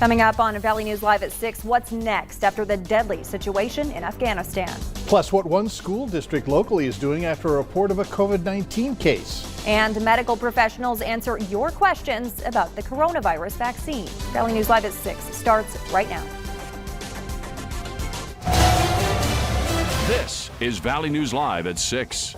Coming up on Valley News Live at 6, what's next after the deadly situation in Afghanistan? Plus, what one school district locally is doing after a report of a COVID-19 case. And medical professionals answer your questions about the coronavirus vaccine. Valley News Live at 6 starts right now. This is Valley News Live at 6.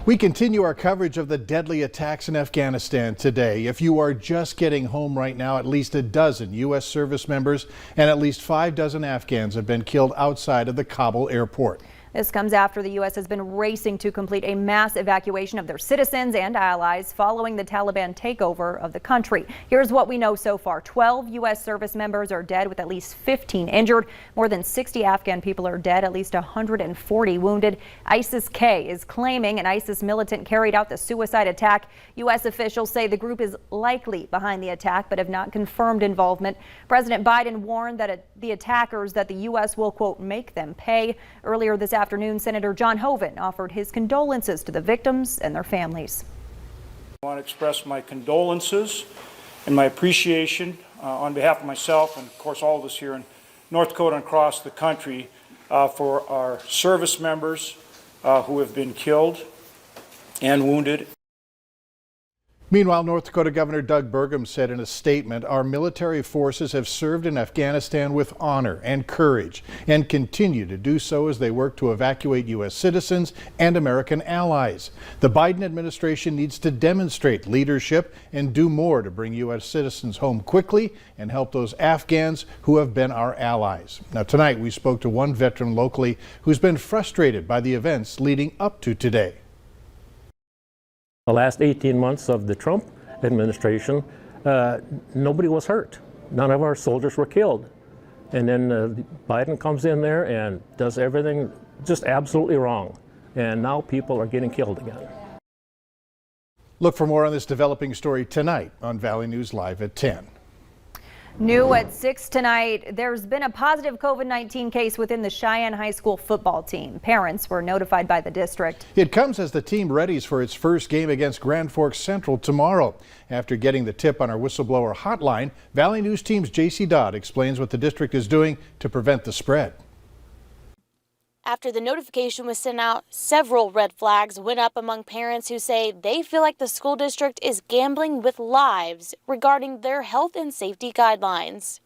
We continue our coverage of the deadly attacks in Afghanistan today. If you are just getting home right now, at least a dozen U.S. service members and at least 5 dozen Afghans have been killed outside of the Kabul airport. This comes after the U.S. has been racing to complete a mass evacuation of their citizens and allies following the Taliban takeover of the country. Here's what we know so far. 12 U.S. service members are dead with at least 15 injured. More than 60 Afghan people are dead, at least 140 wounded. ISIS-K is claiming an ISIS militant carried out the suicide attack. U.S. officials say the group is likely behind the attack but have not confirmed involvement. President Biden warned that the attackers that the U.S. will, quote, make them pay. Earlier this afternoon, Senator John Hoeven offered his condolences to the victims and their families. I want to express my condolences and my appreciation on behalf of myself and, of course, all of us here in North Dakota and across the country for our service members who have been killed and wounded. Meanwhile, North Dakota Governor Doug Burgum said in a statement, our military forces have served in Afghanistan with honor and courage and continue to do so as they work to evacuate U.S. citizens and American allies. The Biden administration needs to demonstrate leadership and do more to bring U.S. citizens home quickly and help those Afghans who have been our allies. Now, tonight we spoke to one veteran locally who's been frustrated by the events leading up to today. The last 18 months of the Trump administration, nobody was hurt. None of our soldiers were killed. And then Biden comes in there and does everything just absolutely wrong. And now people are getting killed again. Look for more on this developing story tonight on Valley News Live at 10. New at 6 tonight, there's been a positive COVID-19 case within the Cheyenne High School football team. Parents were notified by the district. It comes as the team readies for its first game against Grand Forks Central tomorrow. After getting the tip on our whistleblower hotline, Valley News Team's JC Dodd explains what the district is doing to prevent the spread. After the notification was sent out, several red flags went up among parents who say they feel like the school district is gambling with lives regarding their health and safety guidelines.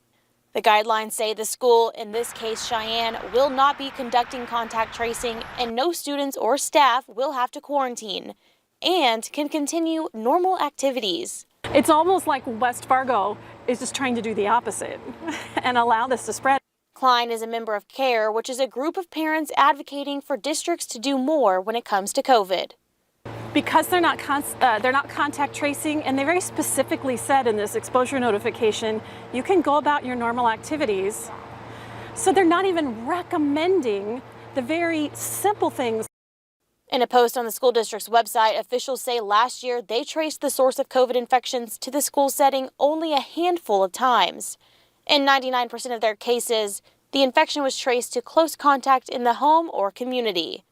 The guidelines say the school, in this case Cheyenne, will not be conducting contact tracing and no students or staff will have to quarantine and can continue normal activities. It's almost like West Fargo is just trying to do the opposite and allow this to spread. Klein is a member of CARE, which is a group of parents advocating for districts to do more when it comes to COVID. Because they're not contact tracing, and they very specifically said in this exposure notification, you can go about your normal activities. So they're not even recommending the very simple things. In a post on the school district's website, officials say last year they traced the source of COVID infections to the school setting only a handful of times. In 99% of their cases, the infection was traced to close contact in the home or community.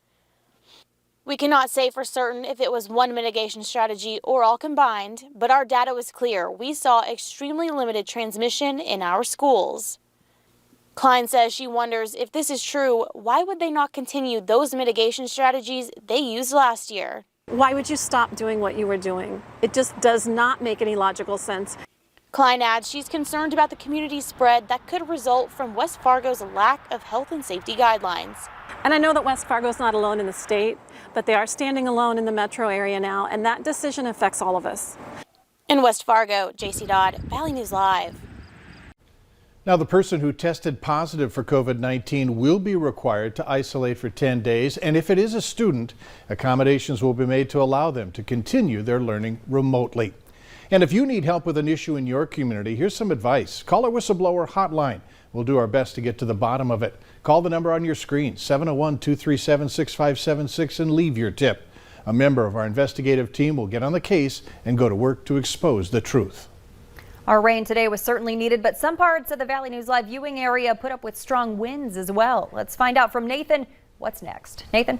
We cannot say for certain if it was one mitigation strategy or all combined, but our data was clear. We saw extremely limited transmission in our schools. Klein says she wonders if this is true, why would they not continue those mitigation strategies they used last year? Why would you stop doing what you were doing? It just does not make any logical sense. Klein adds she's concerned about the community spread that could result from West Fargo's lack of health and safety guidelines. And I know that West Fargo is not alone in the state, but they are standing alone in the metro area now, and that decision affects all of us. In West Fargo, JC Dodd, Valley News Live. Now, the person who tested positive for COVID-19 will be required to isolate for 10 days, and if it is a student, accommodations will be made to allow them to continue their learning remotely. And if you need help with an issue in your community, here's some advice. Call our whistleblower hotline. We'll do our best to get to the bottom of it. Call the number on your screen, 701-237-6576, and leave your tip. A member of our investigative team will get on the case and go to work to expose the truth. Our rain today was certainly needed, but some parts of the Valley News Live viewing area put up with strong winds as well. Let's find out from Nathan what's next. Nathan?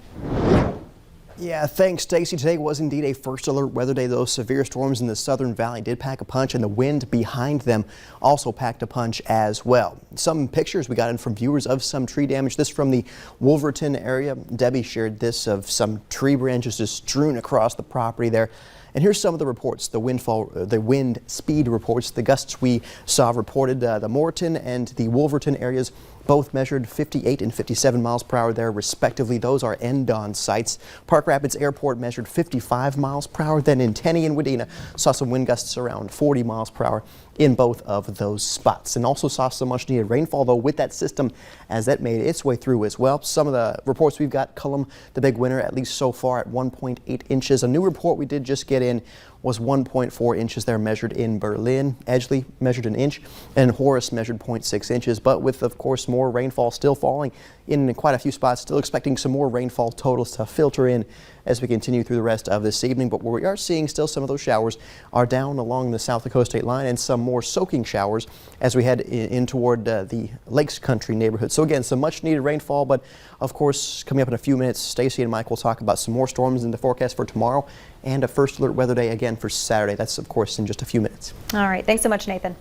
Yeah, thanks, Stacy. Today was indeed a first alert weather day. Those severe storms in the Southern Valley did pack a punch, and the wind behind them also packed a punch as well. Some pictures we got in from viewers of some tree damage. This from the Wolverton area. Debbie shared this of some tree branches just strewn across the property there. And here's some of the reports, the wind speed reports. The gusts we saw reported, the Morton and the Wolverton areas both measured 58 and 57 miles per hour there respectively. Those are NDON sites. Park Rapids Airport measured 55 miles per hour. Then in Tenney and Wadena saw some wind gusts around 40 miles per hour in both of those spots. And also saw some much needed rainfall though with that system as that made its way through as well. Some of the reports we've got, Cullum, the big winner, at least so far at 1.8 inches. A new report we did just get in was 1.4 inches there measured in Berlin. Edgeley measured an inch and Horace measured 0.6 inches. But with, of course, more rainfall still falling in quite a few spots, still expecting some more rainfall totals to filter in as we continue through the rest of this evening. But where we are seeing still some of those showers are down along the South Dakota state line, and some more soaking showers as we head in toward the Lakes Country neighborhood. So again, some much needed rainfall, but of course, coming up in a few minutes, Stacy and Mike will talk about some more storms in the forecast for tomorrow and a first alert weather day again for Saturday. That's of course in just a few minutes. All right. Thanks so much, Nathan.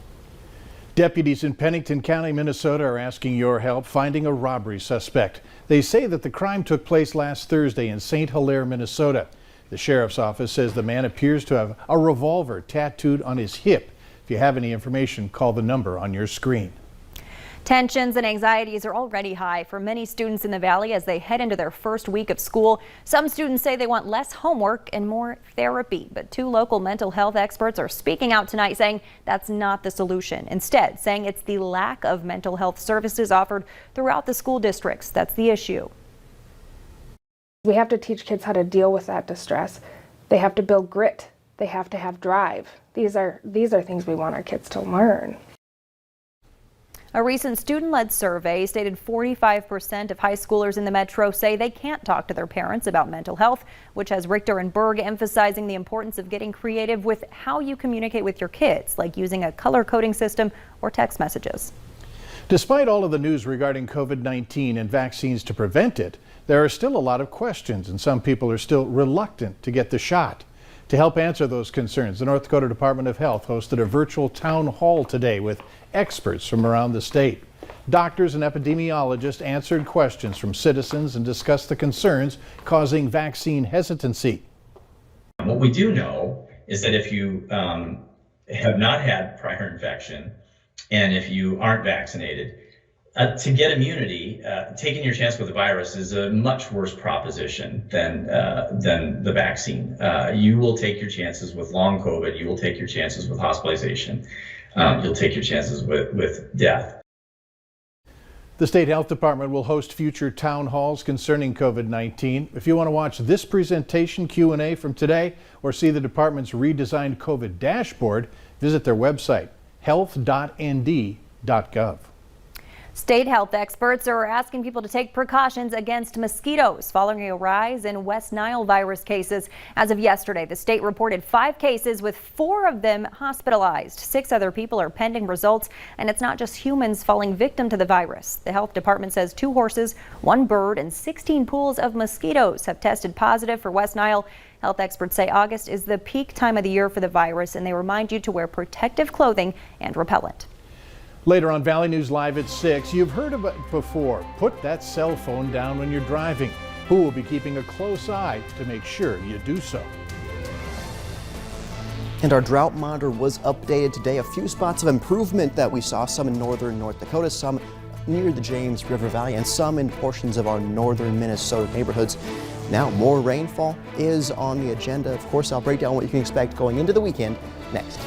Deputies in Pennington County, Minnesota are asking your help finding a robbery suspect. They say that the crime took place last Thursday in St. Hilaire, Minnesota. The sheriff's office says the man appears to have a revolver tattooed on his hip. If you have any information, call the number on your screen. Tensions and anxieties are already high for many students in the Valley as they head into their first week of school. Some students say they want less homework and more therapy, but two local mental health experts are speaking out tonight saying that's not the solution. Instead, saying it's the lack of mental health services offered throughout the school districts that's the issue. We have to teach kids how to deal with that distress. They have to build grit. They have to have drive. These are things we want our kids to learn. A recent student-led survey stated 45% of high schoolers in the metro say they can't talk to their parents about mental health, which has Richter and Berg emphasizing the importance of getting creative with how you communicate with your kids, like using a color coding system or text messages. Despite all of the news regarding COVID-19 and vaccines to prevent it, there are still a lot of questions, and some people are still reluctant to get the shot. To help answer those concerns, the North Dakota Department of Health hosted a virtual town hall today with experts from around the state. Doctors and epidemiologists answered questions from citizens and discussed the concerns causing vaccine hesitancy. What we do know is that if you have not had prior infection and if you aren't vaccinated, to get immunity, taking your chance with the virus is a much worse proposition than the vaccine. You will take your chances with long COVID. You will take your chances with hospitalization. You'll take your chances with death. The State Health Department will host future town halls concerning COVID-19. If you want to watch this presentation Q&A from today or see the department's redesigned COVID dashboard, visit their website, health.nd.gov. State health experts are asking people to take precautions against mosquitoes following a rise in West Nile virus cases. As of yesterday, the state reported 5 cases with 4 of them hospitalized. 6 other people are pending results, and it's not just humans falling victim to the virus. The health department says 2 horses, 1 bird, and 16 pools of mosquitoes have tested positive for West Nile. Health experts say August is the peak time of the year for the virus, and they remind you to wear protective clothing and repellent. Later on Valley News Live at 6, you've heard of it before. Put that cell phone down when you're driving. Who will be keeping a close eye to make sure you do so? And our drought monitor was updated today. A few spots of improvement that we saw, some in northern North Dakota, some near the James River Valley, and some in portions of our northern Minnesota neighborhoods. Now more rainfall is on the agenda. Of course, I'll break down what you can expect going into the weekend next.